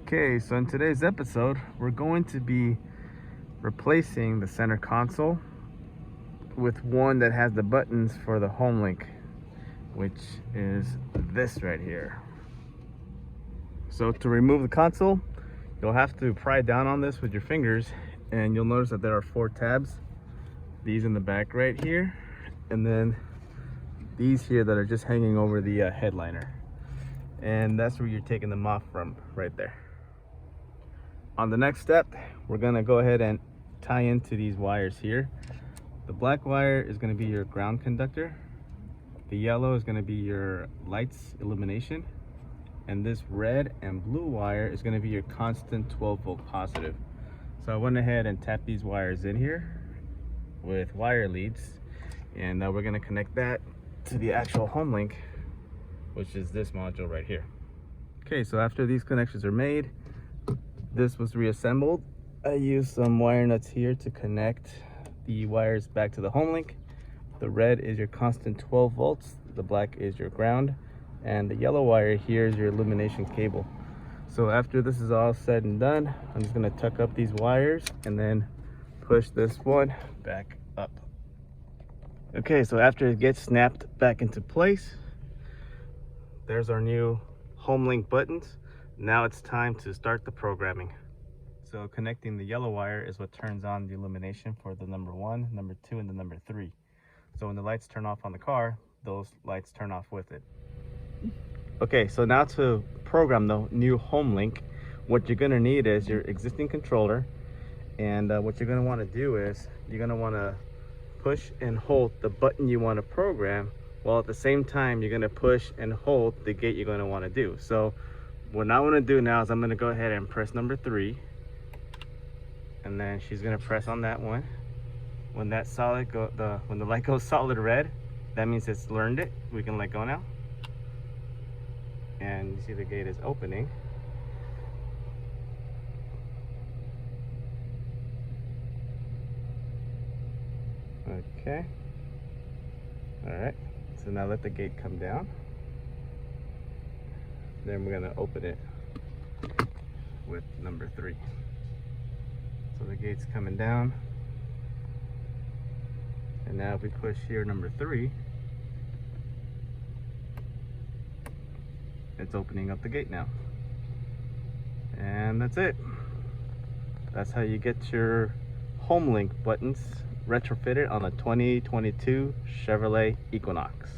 Okay, so in today's episode, we're going to be replacing the center console with one that has the buttons for the Homelink, which is this right here. So to remove the console, you'll have to pry down on this with your fingers, and you'll notice that there are 4 tabs. These in the back right here, and then these here that are just hanging over the headliner. And that's where you're taking them off from, right there. On the next step, we're gonna go ahead and tie into these wires here. The black wire is gonna be your ground conductor. The yellow is gonna be your lights illumination. And this red and blue wire is gonna be your constant 12-volt positive. So I went ahead and tapped these wires in here with wire leads. And we're gonna connect that to the actual Homelink, which is this module right here. Okay, so after these connections are made, this was reassembled. I used some wire nuts here to connect the wires back to the Homelink. The red is your constant 12 volts, the black is your ground, and the yellow wire here is your illumination cable. So after this is all said and done, I'm just gonna tuck up these wires and then push this one back up. Okay, so after it gets snapped back into place, there's our new Homelink buttons. Now it's time to start the programming. So connecting the yellow wire is what turns on the illumination for the number 1, number 2, and the number 3. So when the lights turn off on the car, those lights turn off with it. Okay, so now to program the new Homelink, what you're gonna need is your existing controller. And what you're gonna wanna do is, you're gonna wanna push and hold the button you wanna program, while at the same time, you're gonna push and hold the gate you're gonna wanna do. So what I want to do now is I'm going to go ahead and press number 3, and then she's going to press on that one. When that when the light goes solid red, that means it's learned it. We can let go now, and you see the gate is opening. Okay, all right, so now let the gate come down. Then we're gonna open it with number 3. So the gate's coming down. And now if we push here number 3, it's opening up the gate now. And that's it. That's how you get your Homelink buttons retrofitted on a 2022 Chevrolet Equinox.